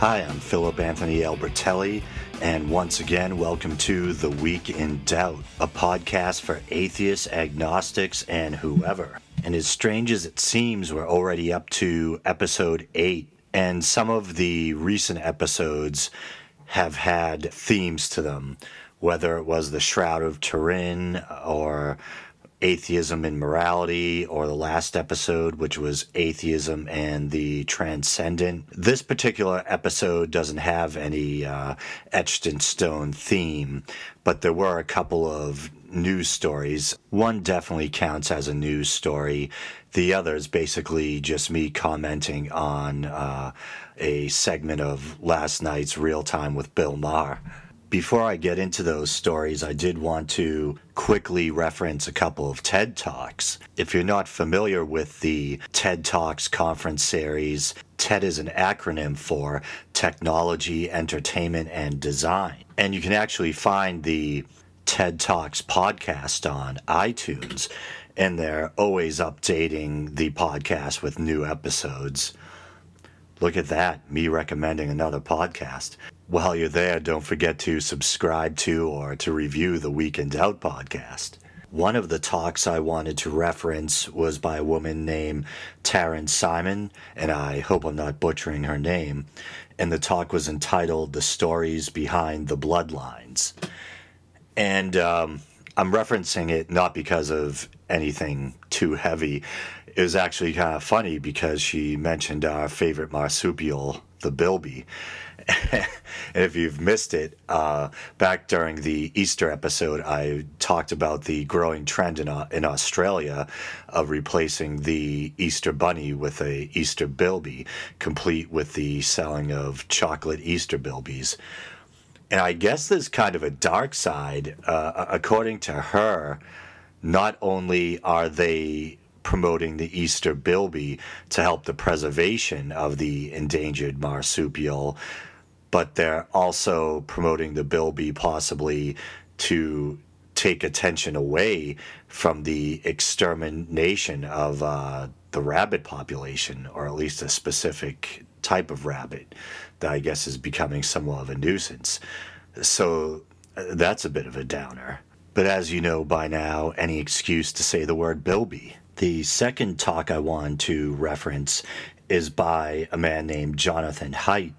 Hi, I'm Philip Anthony Albertelli, and once again, welcome to The Week in Doubt, a podcast for atheists, agnostics, and whoever. And as strange as it seems, we're already up to episode 8, and some of the recent episodes have had themes to them, whether it was the Shroud of Turin or atheism and morality, or the last episode, which was atheism and the transcendent. This particular episode doesn't have any etched in stone theme, but there were a couple of news stories. One definitely counts as a news story. The other is basically just me commenting on a segment of last night's Real Time with Bill Maher. Before I get into those stories, I did want to quickly reference a couple of TED Talks. If you're not familiar with the TED Talks conference series, TED is an acronym for Technology, Entertainment, and Design. And you can actually find the TED Talks podcast on iTunes, and they're always updating the podcast with new episodes. Look at that, me recommending another podcast. While you're there, don't forget to subscribe to or to review the Week in Doubt podcast. One of the talks I wanted to reference was by a woman named Taryn Simon, and I hope I'm not butchering her name. And the talk was entitled The Stories Behind the Bloodlines. And I'm referencing it not because of anything too heavy. It was actually kind of funny because she mentioned our favorite marsupial, the bilby. And if you've missed it, back during the Easter episode, I talked about the growing trend in Australia of replacing the Easter bunny with a Easter bilby, complete with the selling of chocolate Easter bilbies. And I guess there's kind of a dark side. According to her, not only are they promoting the Easter bilby to help the preservation of the endangered marsupial, but they're also promoting the bilby possibly to take attention away from the extermination of the rabbit population, or at least a specific type of rabbit that I guess is becoming somewhat of a nuisance. So that's a bit of a downer. But as you know by now, any excuse to say the word bilby. The second talk I want to reference is by a man named Jonathan Haidt,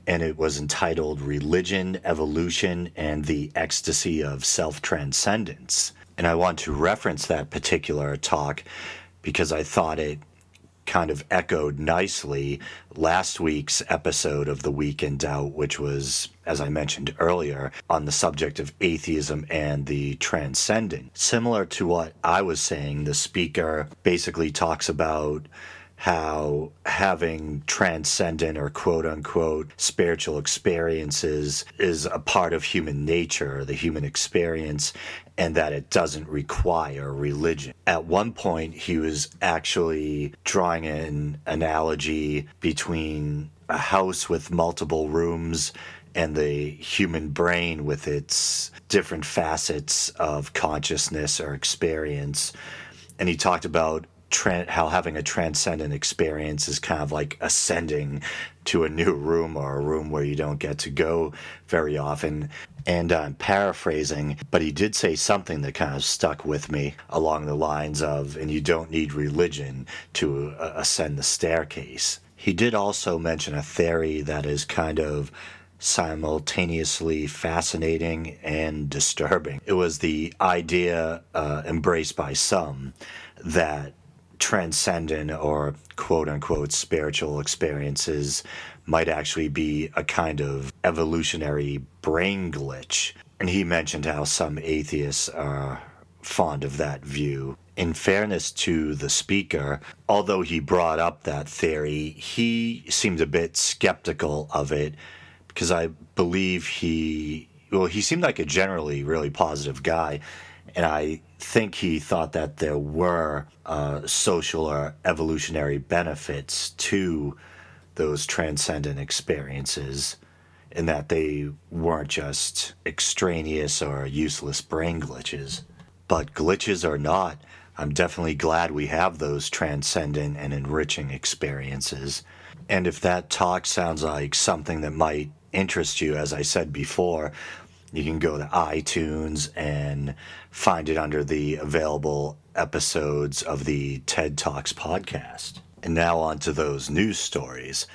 and it was entitled Religion, Evolution, and the Ecstasy of Self-Transcendence. And I want to reference that particular talk because I thought it kind of echoed nicely last week's episode of The Week in Doubt, which was, as I mentioned earlier, on the subject of atheism and the transcendent. Similar to what I was saying, the speaker basically talks about how having transcendent or quote-unquote spiritual experiences is a part of human nature, the human experience, and that it doesn't require religion. At one point, he was actually drawing an analogy between a house with multiple rooms and the human brain with its different facets of consciousness or experience. And he talked about how having a transcendent experience is kind of like ascending to a new room, or a room where you don't get to go very often. And I'm paraphrasing, but he did say something that kind of stuck with me along the lines of, and you don't need religion to ascend the staircase. He did also mention a theory that is kind of simultaneously fascinating and disturbing. It was the idea embraced by some that transcendent or quote-unquote spiritual experiences might actually be a kind of evolutionary brain glitch. And he mentioned how some atheists are fond of that view. In fairness to the speaker, although he brought up that theory, he seemed a bit skeptical of it, because I believe he seemed like a generally really positive guy. And I think he thought that there were social or evolutionary benefits to those transcendent experiences, and that they weren't just extraneous or useless brain glitches. But glitches or not, I'm definitely glad we have those transcendent and enriching experiences. And if that talk sounds like something that might interest you, as I said before, you can go to iTunes and find it under the available episodes of the TED Talks podcast. And now on to those news stories.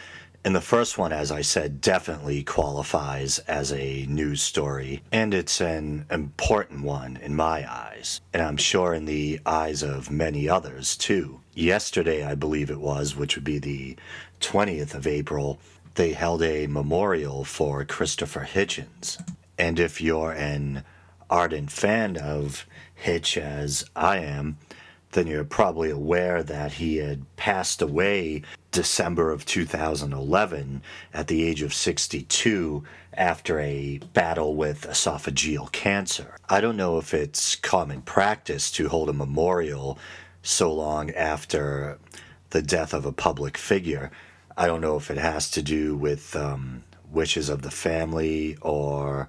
And the first one, as I said, definitely qualifies as a news story, and it's an important one in my eyes, and I'm sure in the eyes of many others too. Yesterday, I believe it was, which would be the 20th of April, they held a memorial for Christopher Hitchens. And if you're an ardent fan of Hitch, as I am, then you're probably aware that he had passed away December of 2011 at the age of 62 after a battle with esophageal cancer. I don't know if it's common practice to hold a memorial so long after the death of a public figure. I don't know if it has to do with wishes of the family or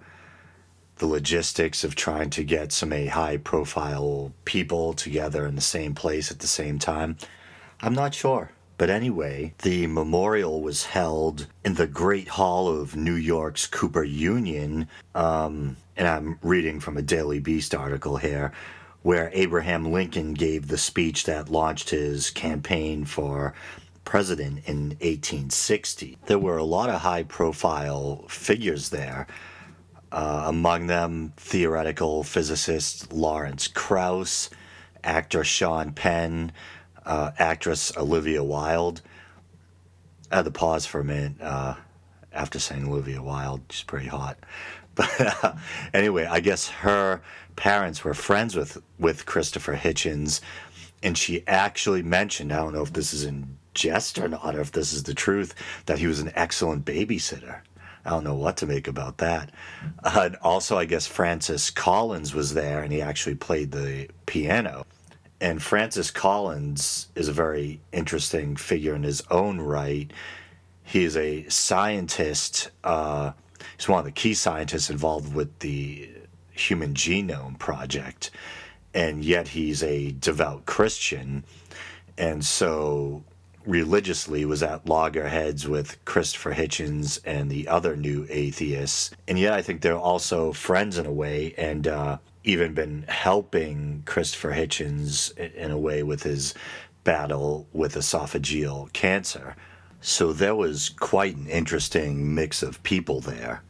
the logistics of trying to get so many high-profile people together in the same place at the same time. I'm not sure. But anyway, the memorial was held in the Great Hall of New York's Cooper Union, and I'm reading from a Daily Beast article here, where Abraham Lincoln gave the speech that launched his campaign for president in 1860. There were a lot of high-profile figures there. Among them, theoretical physicist Lawrence Krauss, actor Sean Penn, actress Olivia Wilde. I had to pause for a minute after saying Olivia Wilde. She's pretty hot. But anyway, I guess her parents were friends with Christopher Hitchens, and she actually mentioned, I don't know if this is in jest or not, or if this is the truth, that he was an excellent babysitter. I don't know what to make about that. And also, I guess Francis Collins was there, and he actually played the piano. And Francis Collins is a very interesting figure in his own right. He is a scientist. He's one of the key scientists involved with the Human Genome Project. And yet he's a devout Christian. And so religiously was at loggerheads with Christopher Hitchens and the other new atheists. And yet I think they're also friends in a way, and even been helping Christopher Hitchens in a way with his battle with esophageal cancer. So there was quite an interesting mix of people there.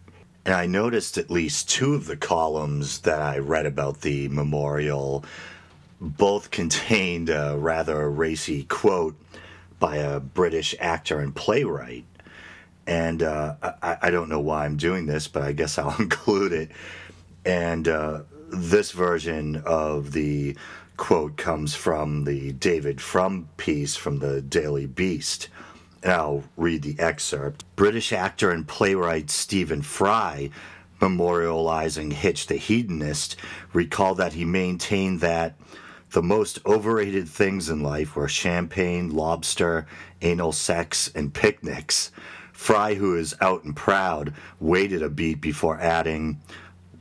And I noticed at least two of the columns that I read about the memorial both contained a rather racy quote by a British actor and playwright. And I don't know why I'm doing this, but I guess I'll include it. And this version of the quote comes from the David Frum piece from the Daily Beast. And I'll read the excerpt. British actor and playwright Stephen Fry, memorializing Hitch the Hedonist, recalled that he maintained that the most overrated things in life were champagne, lobster, anal sex, and picnics. Fry, who is out and proud, waited a beat before adding,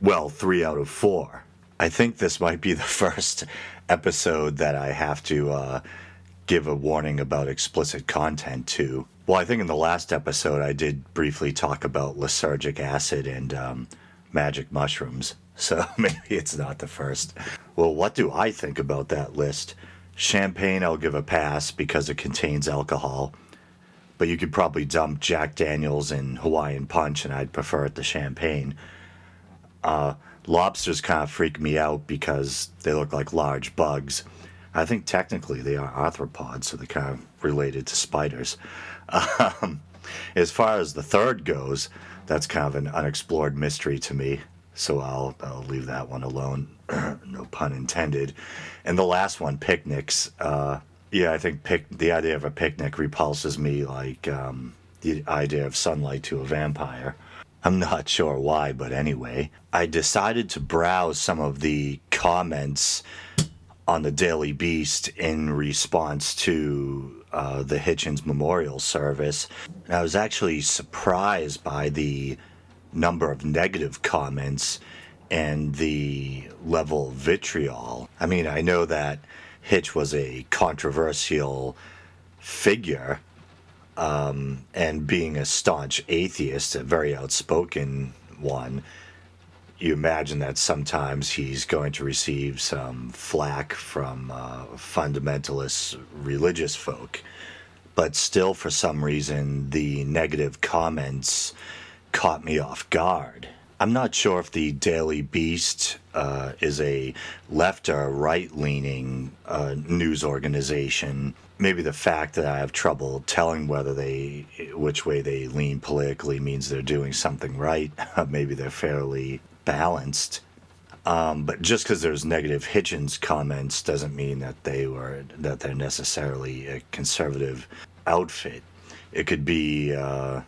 well, 3 out of 4. I think this might be the first episode that I have to give a warning about explicit content to. Well, I think in the last episode I did briefly talk about lysergic acid and magic mushrooms. So maybe it's not the first. Well, what do I think about that list? Champagne, I'll give a pass because it contains alcohol. But you could probably dump Jack Daniels in Hawaiian Punch, and I'd prefer it to champagne. Lobsters kind of freak me out because they look like large bugs. I think technically they are arthropods, so they're kind of related to spiders. As far as the third goes, that's kind of an unexplored mystery to me. So I'll leave that one alone, no pun intended. And the last one, picnics. I think the idea of a picnic repulses me like the idea of sunlight to a vampire. I'm not sure why, but anyway. I decided to browse some of the comments on the Daily Beast in response to the Hitchens Memorial Service. And I was actually surprised by the number of negative comments and the level of vitriol. I mean, I know that Hitch was a controversial figure, and being a staunch atheist, a very outspoken one, you imagine that sometimes he's going to receive some flack from fundamentalist religious folk. But still, for some reason, the negative comments caught me off guard. I'm not sure if the Daily Beast is a left or right-leaning news organization. Maybe the fact that I have trouble telling which way they lean politically means they're doing something right. Maybe they're fairly balanced. But just because there's negative Hitchens comments doesn't mean that they're necessarily a conservative outfit. It could be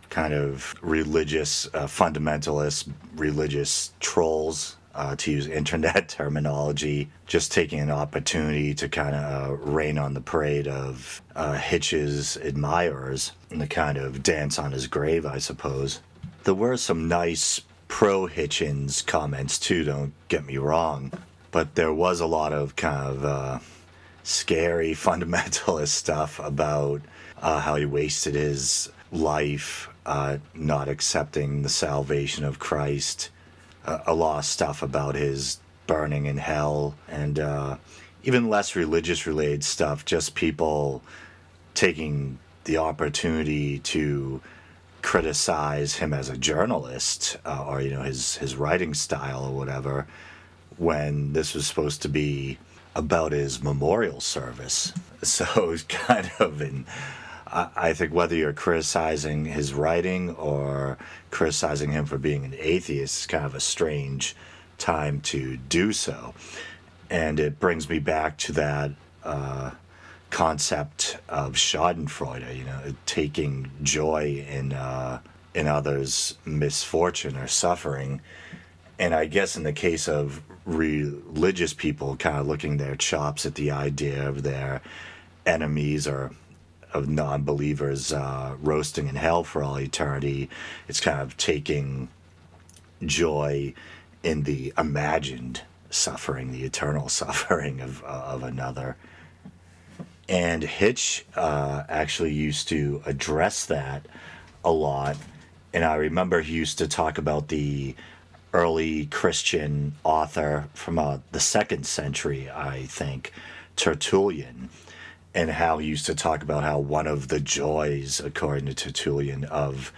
kind of religious fundamentalists, religious trolls, to use internet terminology, just taking an opportunity to kind of rain on the parade of Hitch's admirers and to kind of dance on his grave, I suppose. There were some nice pro-Hitchens comments too, don't get me wrong, but there was a lot of kind of scary fundamentalist stuff about how he wasted his life not accepting the salvation of Christ, a lot of stuff about his burning in hell, and even less religious related stuff, just people taking the opportunity to criticize him as a journalist, or his writing style or whatever, when this was supposed to be about his memorial service. So it's kind of I think whether you're criticizing his writing or criticizing him for being an atheist is kind of a strange time to do so. And it brings me back to that concept of Schadenfreude, taking joy in others' misfortune or suffering. And I guess in the case of religious people, kind of looking their chops at the idea of their enemies or of non-believers roasting in hell for all eternity, it's kind of taking joy in the imagined suffering, the eternal suffering of another. And Hitch actually used to address that a lot. And I remember he used to talk about the early Christian author from the 2nd century, I think, Tertullian, and how he used to talk about how one of the joys, according to Tertullian, of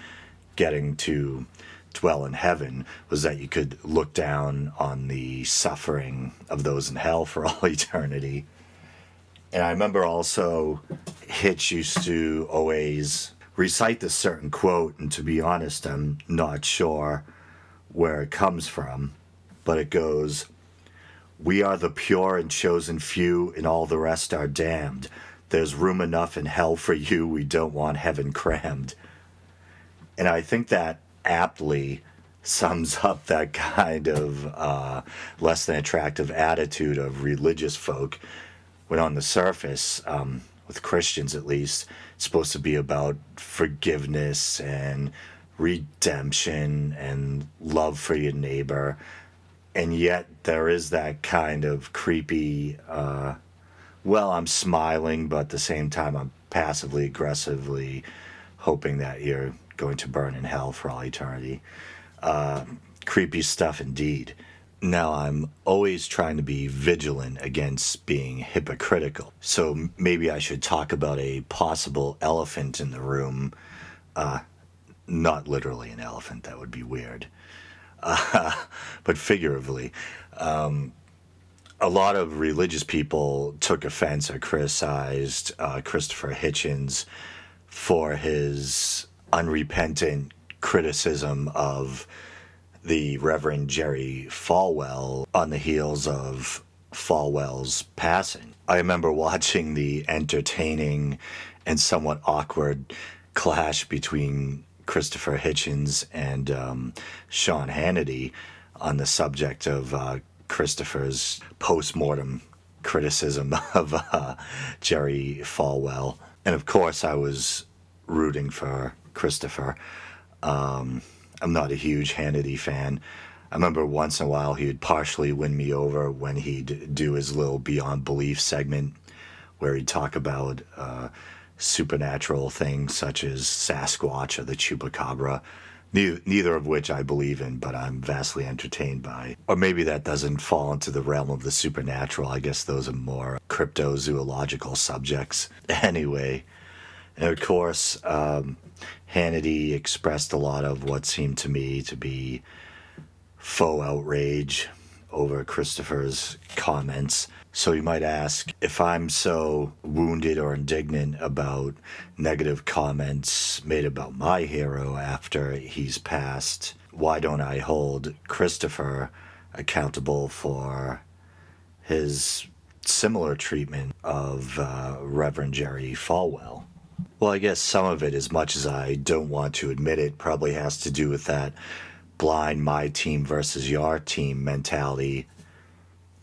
getting to dwell in heaven was that you could look down on the suffering of those in hell for all eternity. And I remember also Hitch used to always recite this certain quote, and to be honest, I'm not sure where it comes from, but it goes, "We are the pure and chosen few, and all the rest are damned. There's room enough in hell for you, we don't want heaven crammed." And I think that aptly sums up that kind of less than attractive attitude of religious folk, when on the surface, with Christians at least, it's supposed to be about forgiveness and redemption and love for your neighbor. And yet there is that kind of creepy, I'm smiling, but at the same time I'm passively, aggressively hoping that you're going to burn in hell for all eternity. Creepy stuff indeed. Now, I'm always trying to be vigilant against being hypocritical. So maybe I should talk about a possible elephant in the room. Not literally an elephant, that would be weird. But figuratively. A lot of religious people took offense or criticized Christopher Hitchens for his unrepentant criticism of the Reverend Jerry Falwell on the heels of Falwell's passing. I remember watching the entertaining and somewhat awkward clash between Christopher Hitchens and Sean Hannity on the subject of Christopher's post-mortem criticism of Jerry Falwell. And of course I was rooting for Christopher. I'm not a huge Hannity fan. I remember once in a while he would partially win me over when he'd do his little Beyond Belief segment where he'd talk about supernatural things such as Sasquatch or the Chupacabra, neither of which I believe in, but I'm vastly entertained by. Or maybe that doesn't fall into the realm of the supernatural. I guess those are more cryptozoological subjects. Anyway, and of course, Hannity expressed a lot of what seemed to me to be faux outrage over Christopher's comments. So you might ask, if I'm so wounded or indignant about negative comments made about my hero after he's passed, why don't I hold Christopher accountable for his similar treatment of Reverend Jerry Falwell? Well, I guess some of it, as much as I don't want to admit it, probably has to do with that blind my team versus your team mentality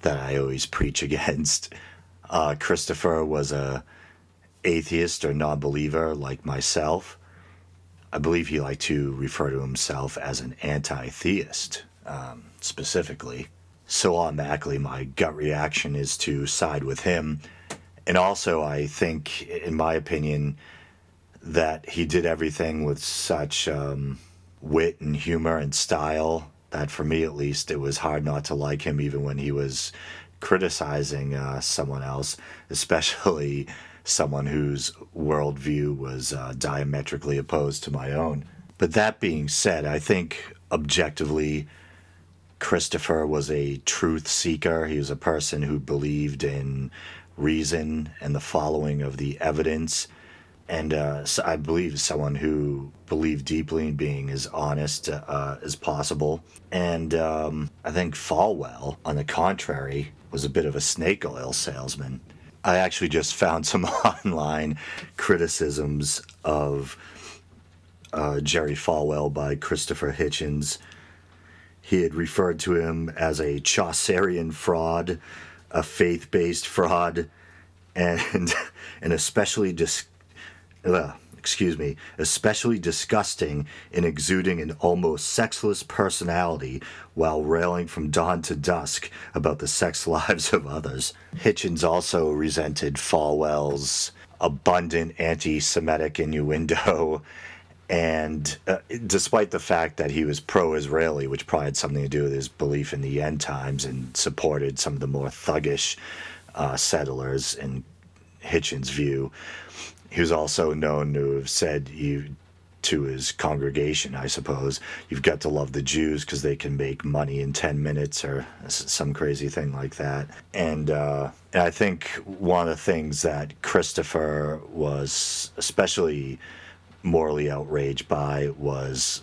that I always preach against. Christopher was a atheist or non-believer like myself. I believe he liked to refer to himself as an anti-theist, specifically. So automatically my gut reaction is to side with him. And also I think, in my opinion, that he did everything with such wit and humor and style that, for me at least, it was hard not to like him even when he was criticizing someone else, especially someone whose worldview was diametrically opposed to my own. But that being said, I think objectively Christopher was a truth seeker. He was a person who believed in reason and the following of the evidence. And so I believe someone who believed deeply in being as honest as possible. And I think Falwell, on the contrary, was a bit of a snake oil salesman. I actually just found some online criticisms of Jerry Falwell by Christopher Hitchens. He had referred to him as a Chaucerian fraud, a faith-based fraud, and an especially disgusting in exuding an almost sexless personality while railing from dawn to dusk about the sex lives of others. Hitchens also resented Falwell's abundant anti-Semitic innuendo, and despite the fact that he was pro-Israeli, which probably had something to do with his belief in the end times and supported some of the more thuggish settlers in Hitchens' view, he was also known to have said to his congregation, I suppose, you've got to love the Jews because they can make money in 10 minutes or some crazy thing like that. And I think one of the things that Christopher was especially morally outraged by was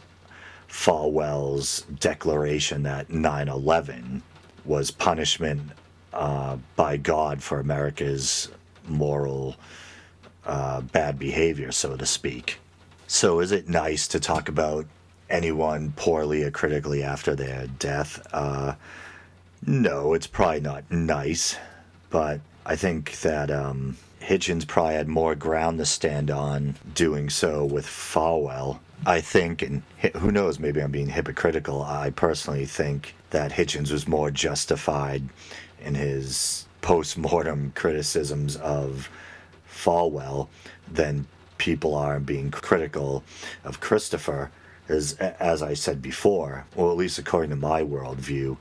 Falwell's declaration that 9/11 was punishment by God for America's moral bad behavior, so to speak. So is it nice to talk about anyone poorly or critically after their death? No, it's probably not nice, but I think that Hitchens probably had more ground to stand on doing so with Falwell. I think, and who knows, maybe I'm being hypocritical, I personally think that Hitchens was more justified in his post-mortem criticisms of Falwell than people are being critical of Christopher. As I said before, or at least according to my worldview,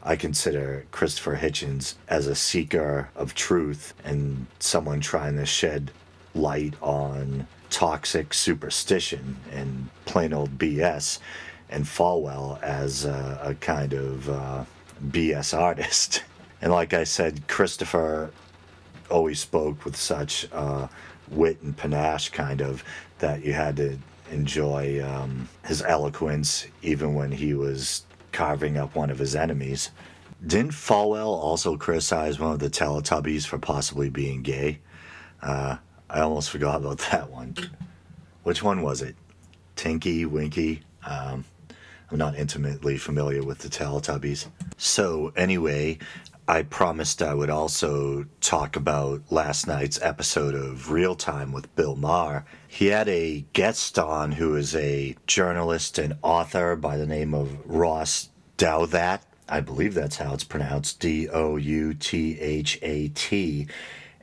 I consider Christopher Hitchens as a seeker of truth and someone trying to shed light on toxic superstition and plain old BS, and Falwell as a kind of BS artist. And like I said, Christopher always spoke with such wit and panache, kind of, that you had to enjoy his eloquence even when he was carving up one of his enemies. Didn't Falwell also criticize one of the Teletubbies for possibly being gay? I almost forgot about that one. Which one was it? Tinky, Winky? I'm not intimately familiar with the Teletubbies. So anyway, I promised I would also talk about last night's episode of Real Time with Bill Maher. He had a guest on who is a journalist and author by the name of Ross Douthat. I believe that's how it's pronounced, Douthat.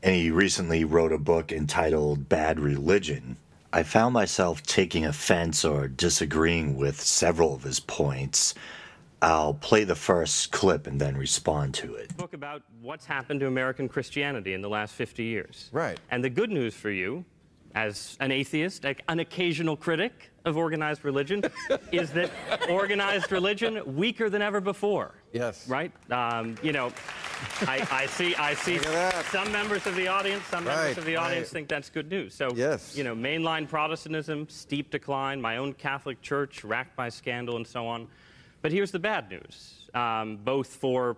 and he recently wrote a book entitled Bad Religion. I found myself taking offense or disagreeing with several of his points. I'll play the first clip and then respond to it. Book about what's happened to American Christianity in the last 50 years. Right. And the good news for you, as an atheist, an occasional critic of organized religion, is that organized religion weaker than ever before. Yes. Right? You know, I see some members of the audience, think that's good news. So, yes. You know, mainline Protestantism, steep decline, my own Catholic Church racked by scandal and so on. But here's the bad news, both for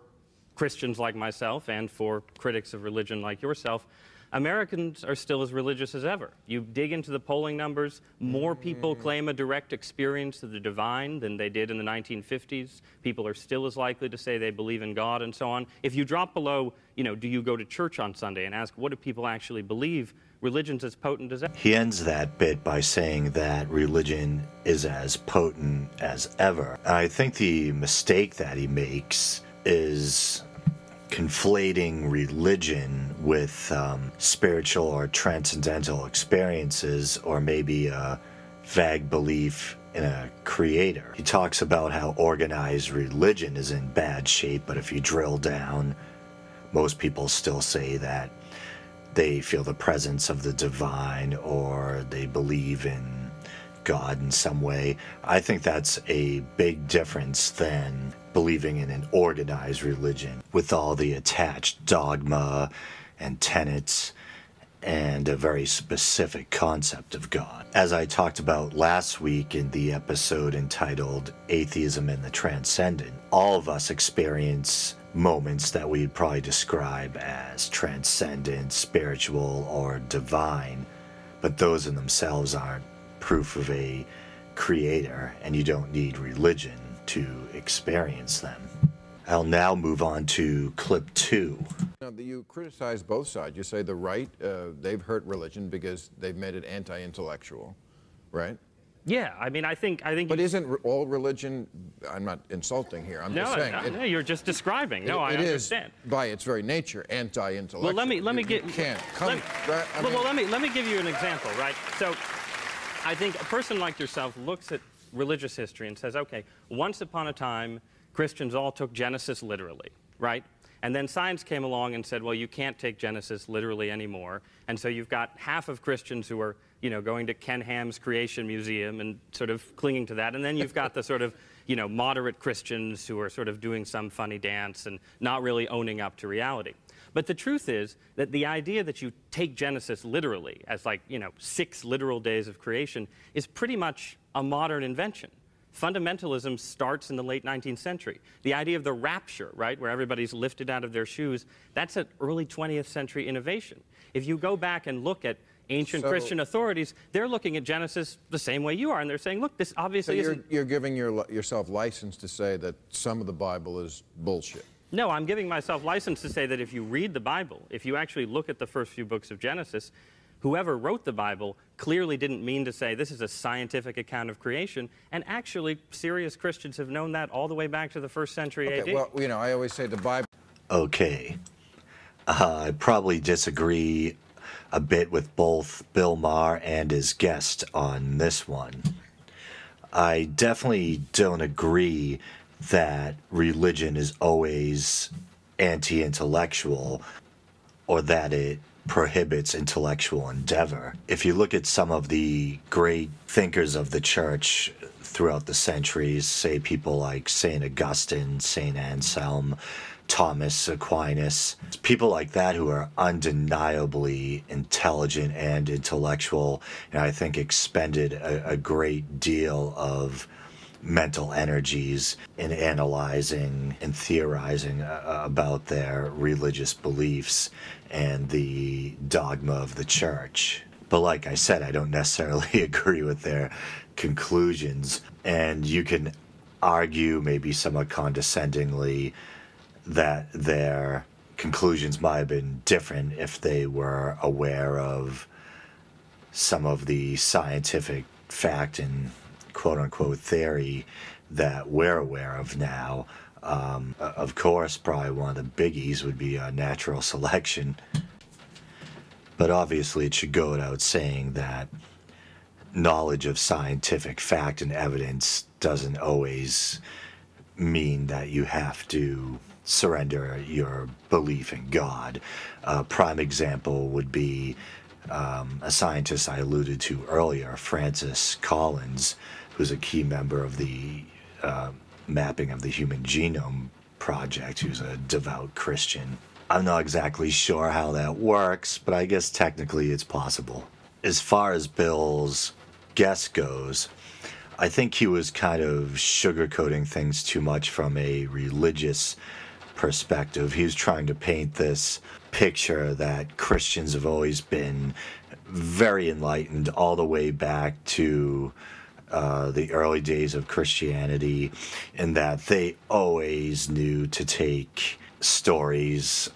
Christians like myself and for critics of religion like yourself. Americans are still as religious as ever. You dig into the polling numbers, more people claim a direct experience of the divine than they did in the 1950s. People are still as likely to say they believe in God and so on. If you drop below, you know, do you go to church on Sunday, and ask, what do people actually believe? Religion's as potent as ever. He ends that bit by saying that religion is as potent as ever. And I think the mistake that he makes is conflating religion with spiritual or transcendental experiences, or maybe a vague belief in a creator. He talks about how organized religion is in bad shape, but if you drill down, most people still say that they feel the presence of the divine, or they believe in God in some way. I think that's a big difference than believing in an organized religion with all the attached dogma and tenets and a very specific concept of God. As I talked about last week in the episode entitled Atheism and the Transcendent, all of us experience moments that we'd probably describe as transcendent, spiritual, or divine, but those in themselves aren't proof of a creator, and you don't need religion to experience them. I'll now move on to clip 2. Now, you criticize both sides. You say the right, they've hurt religion because they've made it anti-intellectual, right? Yeah, I mean, I think. But isn't all religion? I'm not insulting here. I'm just saying. No, you're just describing. No, I understand. It is, by its very nature, anti-intellectual. Well, let me get. You can't come. Let me give you an example, right? So, I think a person like yourself looks at religious history and says, okay, once upon a time, Christians all took Genesis literally, right? And then science came along and said, well, you can't take Genesis literally anymore. And so you've got half of Christians who are, you know, going to Ken Ham's Creation Museum and sort of clinging to that. And then you've got the sort of, you know, moderate Christians who are sort of doing some funny dance and not really owning up to reality. But the truth is that the idea that you take Genesis literally as, like, you know, 6 literal days of creation is pretty much a modern invention. Fundamentalism starts in the late 19th century. The idea of the rapture, right, where everybody's lifted out of their shoes, that's an early 20th century innovation. If you go back and look at ancient Christian authorities, they're looking at Genesis the same way you are, and they're saying, look, this obviously isn't... You're giving yourself license to say that some of the Bible is bullshit. No, I'm giving myself license to say that if you read the Bible, if you actually look at the first few books of Genesis, whoever wrote the Bible clearly didn't mean to say this is a scientific account of creation, and actually serious Christians have known that all the way back to the 1st century AD. Well, you know, I always say the Bible... Okay. I probably disagree a bit with both Bill Maher and his guest on this one. I definitely don't agree that religion is always anti-intellectual, or that it prohibits intellectual endeavor. If you look at some of the great thinkers of the church throughout the centuries, say people like St. Augustine, St. Anselm, Thomas Aquinas, people like that who are undeniably intelligent and intellectual, and I think expended a great deal of mental energies in analyzing and theorizing about their religious beliefs and the dogma of the church. But like I said, I don't necessarily agree with their conclusions, and you can argue maybe somewhat condescendingly that their conclusions might have been different if they were aware of some of the scientific fact and quote-unquote theory that we're aware of now. Of course, probably one of the biggies would be natural selection. But obviously it should go without saying that knowledge of scientific fact and evidence doesn't always mean that you have to surrender your belief in God. A prime example would be a scientist I alluded to earlier, Francis Collins, who's a key member of the mapping of the human genome project, who's a devout Christian. I'm not exactly sure how that works, but I guess technically it's possible. As far as Bill's guess goes, I think he was kind of sugarcoating things too much from a religious perspective. He was trying to paint this picture that Christians have always been very enlightened all the way back to the early days of Christianity, and that they always knew to take stories,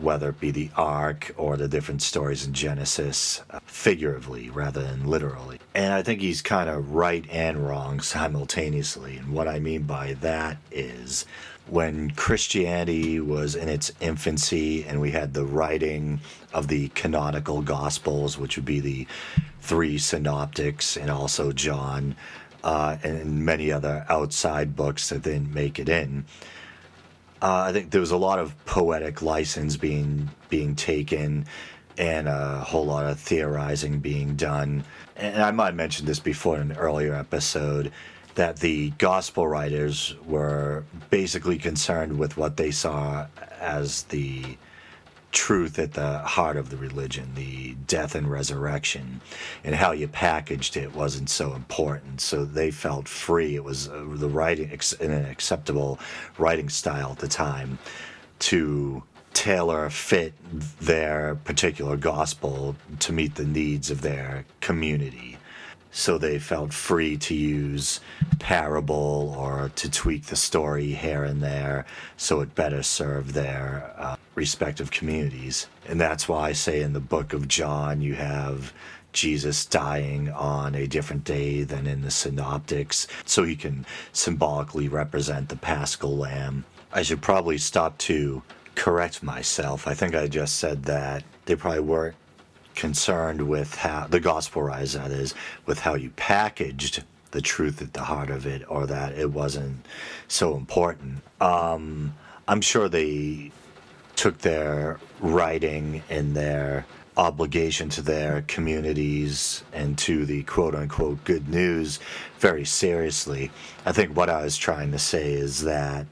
whether it be the Ark or the different stories in Genesis, figuratively rather than literally. And I think he's kind of right and wrong simultaneously. And what I mean by that is, when Christianity was in its infancy and we had the writing of the canonical Gospels, which would be the three synoptics and also John, and many other outside books that didn't make it in, I think there was a lot of poetic license being taken and a whole lot of theorizing being done. And I might have mentioned this before in an earlier episode, that the gospel writers were basically concerned with what they saw as the truth at the heart of the religion, the death and resurrection, and how you packaged it wasn't so important. So they felt free. It was the writing in an acceptable writing style at the time to tailor fit their particular gospel to meet the needs of their community. So they felt free to use parable or to tweak the story here and there so it better served their respective communities. And that's why I say in the book of John you have Jesus dying on a different day than in the synoptics, so he can symbolically represent the Paschal Lamb. I should probably stop to correct myself. I think I just said that they probably weren't concerned with how the gospel writers, that is, with how you packaged the truth at the heart of it, or that it wasn't so important. I'm sure they took their writing and their obligation to their communities and to the quote-unquote good news very seriously. I think what I was trying to say is that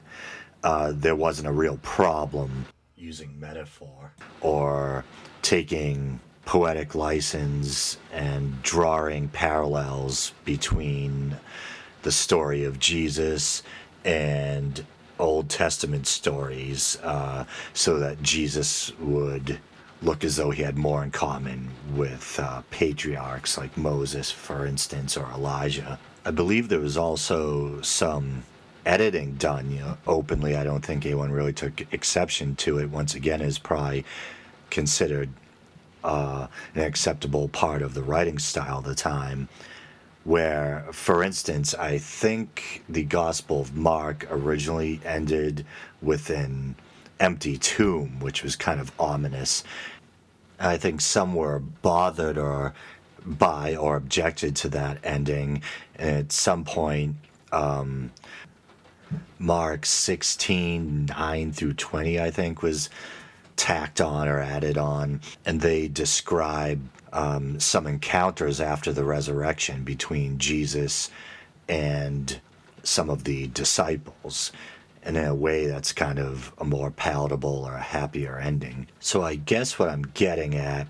there wasn't a real problem using metaphor or taking poetic license and drawing parallels between the story of Jesus and Old Testament stories, so that Jesus would look as though he had more in common with patriarchs like Moses, for instance, or Elijah. I believe there was also some editing done, openly. I don't think anyone really took exception to it. Once again, is probably considered an acceptable part of the writing style of the time, where, for instance, I think the Gospel of Mark originally ended with an empty tomb, which was kind of ominous. I think some were bothered by or objected to that ending, and at some point Mark 16, 9 through 20, I think, was tacked on or added on, and they describe some encounters after the resurrection between Jesus and some of the disciples, and in a way that's kind of a more palatable or a happier ending. So I guess what I'm getting at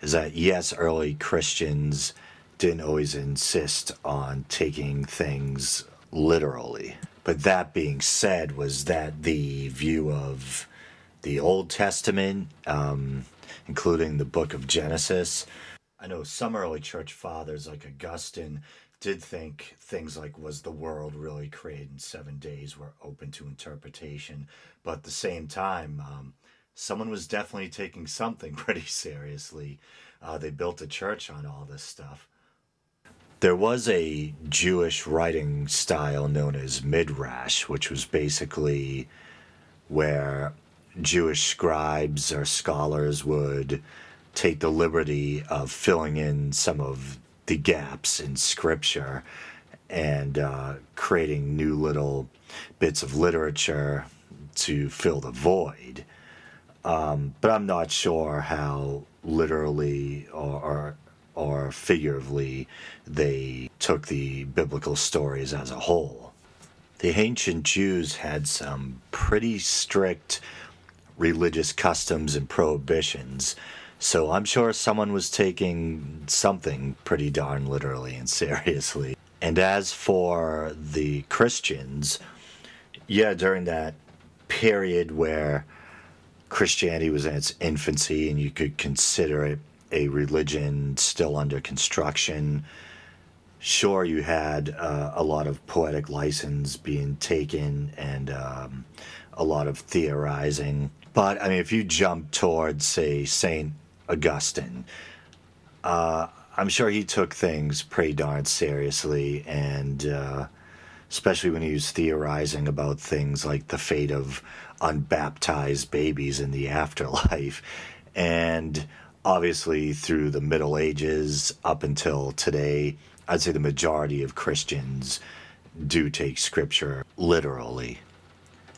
is that, yes, early Christians didn't always insist on taking things literally. But that being said, was that the view of the Old Testament, including the book of Genesis? I know some early church fathers like Augustine did think things like, was the world really created in 7 days, were open to interpretation. But at the same time, someone was definitely taking something pretty seriously. They built a church on all this stuff. There was a Jewish writing style known as Midrash, which was basically where Jewish scribes or scholars would take the liberty of filling in some of the gaps in Scripture and creating new little bits of literature to fill the void. But I'm not sure how literally or figuratively they took the biblical stories as a whole. The ancient Jews had some pretty strict religious customs and prohibitions, so I'm sure someone was taking something pretty darn literally and seriously. And as for the Christians, yeah, during that period where Christianity was in its infancy and you could consider it a religion still under construction, sure, you had a lot of poetic license being taken and a lot of theorizing. But, I mean, if you jump towards, say, St. Augustine, I'm sure he took things pretty darn seriously, and especially when he was theorizing about things like the fate of unbaptized babies in the afterlife. And obviously through the Middle Ages up until today, I'd say the majority of Christians do take Scripture literally.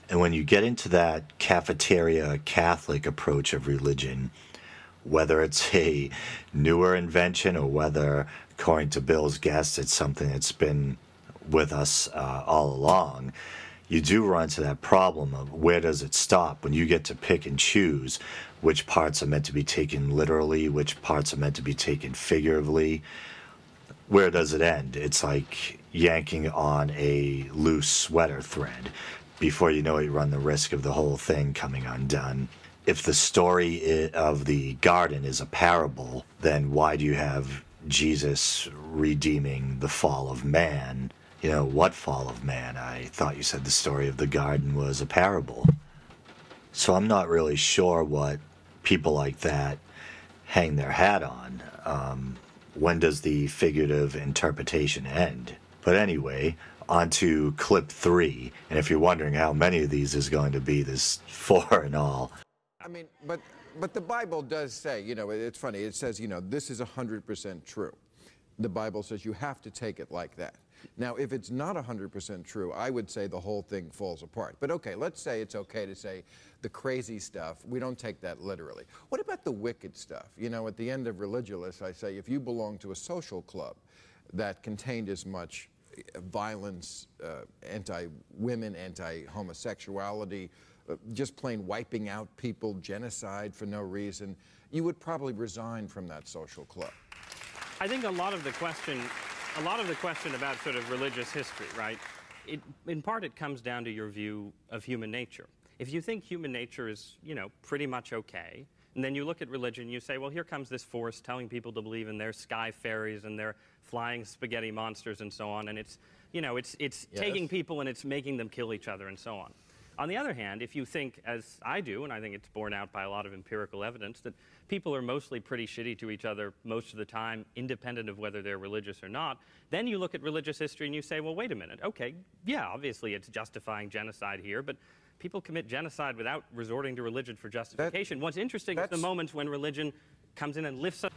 And when you get into that cafeteria Catholic approach of religion, whether it's a newer invention or whether, according to Bill's guest, it's something that's been with us all along, you do run into that problem of where does it stop when you get to pick and choose which parts are meant to be taken literally, which parts are meant to be taken figuratively. Where does it end? It's like yanking on a loose sweater thread. Before you know it, you run the risk of the whole thing coming undone. If the story of the garden is a parable, then why do you have Jesus redeeming the fall of man? You know, what fall of man? I thought you said the story of the garden was a parable. So I'm not really sure what people like that hang their hat on. When does the figurative interpretation end? But anyway, on to clip 3. And if you're wondering how many of these is going to be, there's 4 in all. I mean, but the Bible does say, you know, it's funny, it says, you know, this is 100% true. The Bible says you have to take it like that. Now, if it's not 100% true, I would say the whole thing falls apart. But okay, let's say it's okay to say the crazy stuff, we don't take that literally. What about the wicked stuff? You know, at the end of Religulous, I say if you belong to a social club that contained as much violence, anti-women, anti-homosexuality, just plain wiping out people, genocide for no reason, you would probably resign from that social club. I think a lot of the question about sort of religious history, right? In part, it comes down to your view of human nature. If you think human nature is, you know, pretty much okay, and then you look at religion, you say, well, here comes this force telling people to believe in their sky fairies and their flying spaghetti monsters and so on, and it's, you know, it's yes, taking people and it's making them kill each other and so on. On the other hand, if you think, as I do, and I think it's borne out by a lot of empirical evidence, that people are mostly pretty shitty to each other most of the time, independent of whether they're religious or not, then you look at religious history and you say, well, wait a minute, okay, yeah, obviously it's justifying genocide here, but people commit genocide without resorting to religion for justification. What's interesting is the moments when religion comes in and lifts up.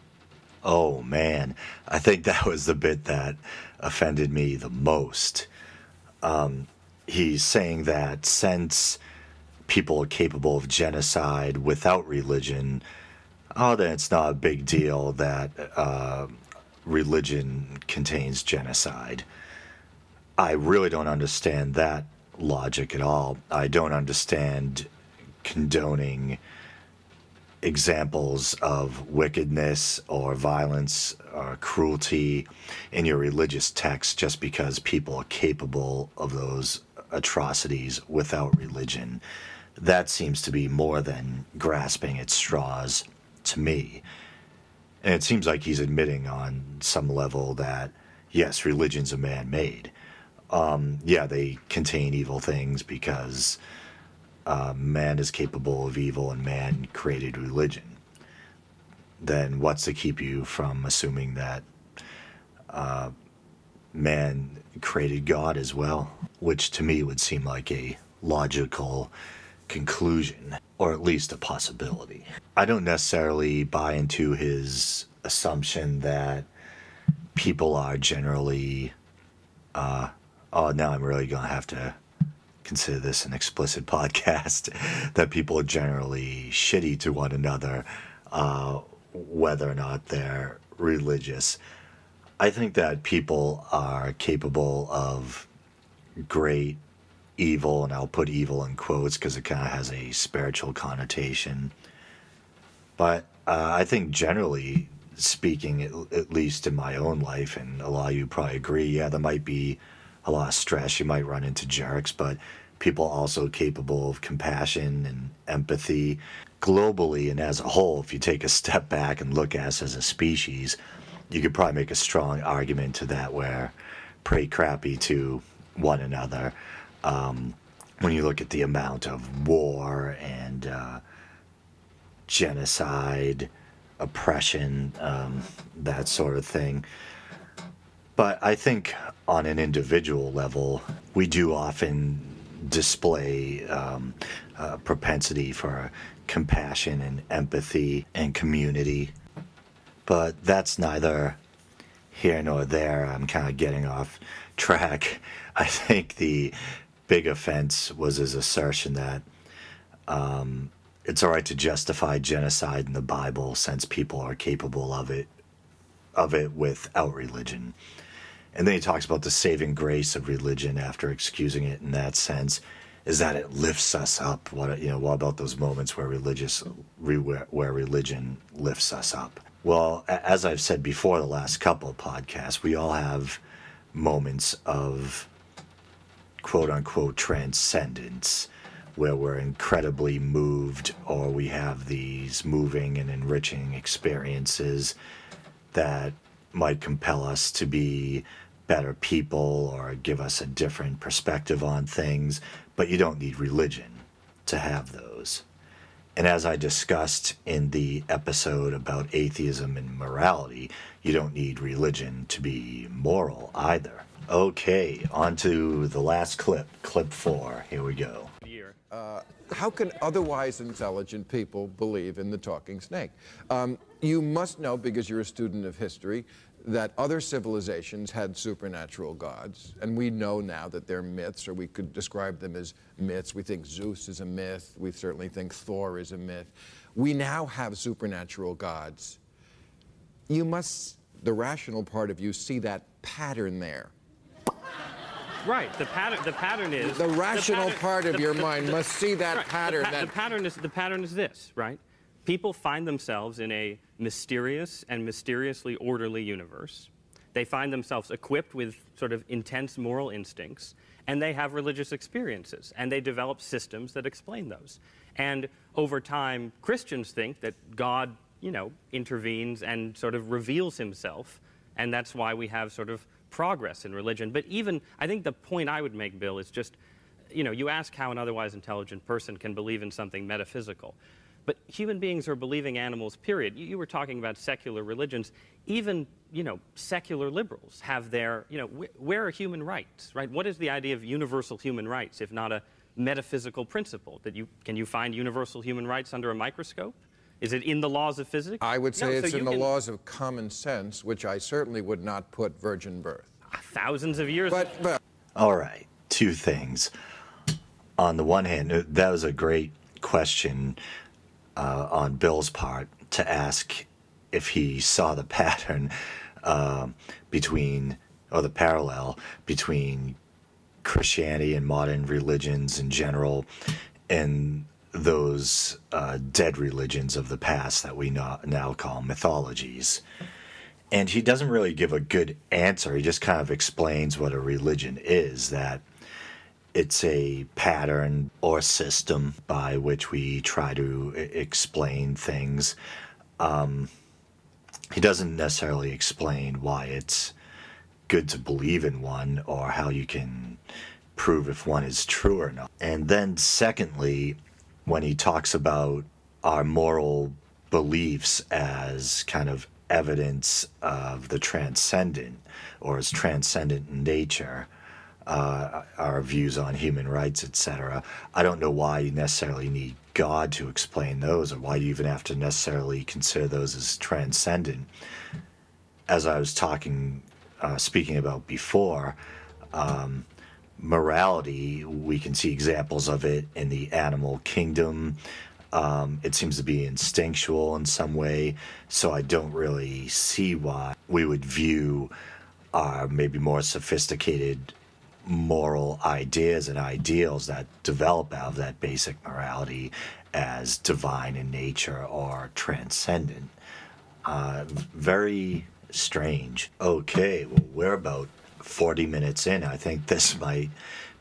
Oh, man, I think that was the bit that offended me the most. He's saying that since people are capable of genocide without religion, oh, then it's not a big deal that religion contains genocide. I really don't understand that logic at all. I don't understand condoning examples of wickedness or violence or cruelty in your religious text just because people are capable of those atrocities without religion. That seems to be more than grasping at straws to me. And it seems like he's admitting on some level that, yes, religions are man-made. Yeah, they contain evil things because man is capable of evil and man created religion. Then what's to keep you from assuming that man created God as well? Which to me would seem like a logical conclusion. or at least a possibility. I don't necessarily buy into his assumption that people are generally, oh, now I'm really going to have to consider this an explicit podcast, that people are generally shitty to one another, whether or not they're religious. I think that people are capable of great evil, and I'll put evil in quotes because it kind of has a spiritual connotation. But I think generally speaking, at least in my own life, and a lot of you probably agree, yeah, there might be a lot of stress. You might run into jerks, but people are also capable of compassion and empathy. Globally and as a whole, if you take a step back and look at us as a species, you could probably make a strong argument to that where pretty crappy to one another. When you look at the amount of war and genocide, oppression, that sort of thing. But I think on an individual level, we do often display a propensity for compassion and empathy and community. But that's neither here nor there. I'm kind of getting off track. I think the big offense was his assertion that it's all right to justify genocide in the Bible since people are capable of it without religion. And then he talks about the saving grace of religion after excusing it in that sense, is that it lifts us up. What about those moments where religion lifts us up? Well, as I've said before the last couple of podcasts, we all have moments of quote-unquote transcendence where we're incredibly moved, or we have these moving and enriching experiences that might compel us to be better people or give us a different perspective on things, but you don't need religion to have those. And as I discussed in the episode about atheism and morality, you don't need religion to be moral either. Okay, on to the last clip, clip 4. Here we go. How can otherwise intelligent people believe in the talking snake? You must know, because you're a student of history, that other civilizations had supernatural gods, and we know now that they're myths, or we could describe them as myths. We think Zeus is a myth. We certainly think Thor is a myth. We now have supernatural gods. You must, the rational part of you, see that pattern there. Right. The pattern is the rational part of your mind must see that right, pattern. The pattern is this, right? People find themselves in a mysterious and mysteriously orderly universe. They find themselves equipped with sort of intense moral instincts, and they have religious experiences, and they develop systems that explain those. And over time, Christians think that God, intervenes and sort of reveals himself, and that's why we have sort of progress in religion. But even, I think the point I would make, Bill, is just, you ask how an otherwise intelligent person can believe in something metaphysical. But human beings are believing animals, period. You were talking about secular religions. Even, secular liberals have their, where are human rights, right? What is the idea of universal human rights, if not a metaphysical principle? Can you find universal human rights under a microscope? Is it in the laws of physics? I would say it's in the laws of common sense, which I certainly would not put virgin birth. Thousands of years. But all right, two things. On the one hand, that was a great question on Bill's part to ask if he saw the pattern the parallel between Christianity and modern religions in general and those dead religions of the past that we now call mythologies. And he doesn't really give a good answer. He just kind of explains what a religion is, that it's a pattern or system by which we try to explain things. He doesn't necessarily explain why it's good to believe in one or how you can prove if one is true or not. And then secondly, when he talks about our moral beliefs as kind of evidence of the transcendent, or as transcendent in nature, our views on human rights, etc. I don't know why you necessarily need God to explain those, or why you even have to necessarily consider those as transcendent. As I was speaking about before, morality, we can see examples of it in the animal kingdom. It seems to be instinctual in some way, so I don't really see why we would view our maybe more sophisticated moral ideas and ideals that develop out of that basic morality as divine in nature or transcendent. Very strange. Okay, well, we're about 40 minutes in. I think this might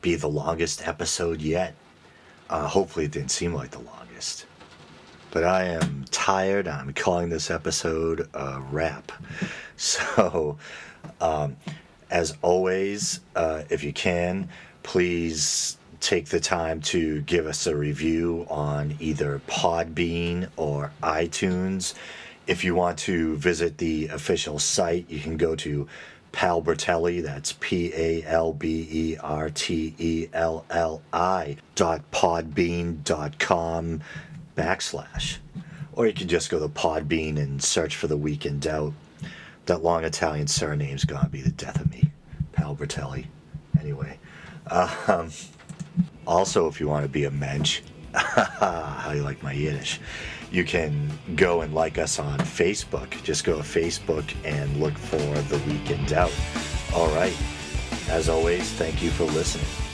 be the longest episode yet. Hopefully it didn't seem like the longest. But I am tired. I'm calling this episode a wrap. So, as always, if you can, please take the time to give us a review on either Podbean or iTunes. If you want to visit the official site, you can go to Palbertelli, that's PALBERTELLI.podbean.com/. Or you can just go to Podbean and search for The Week in Doubt. That long Italian surname's gonna be the death of me. Palbertelli. Anyway. Also, if you want to be a mensch, how you like my Yiddish, you can go and like us on Facebook. Just go to Facebook and look for The Week in Doubt. All right. As always, thank you for listening.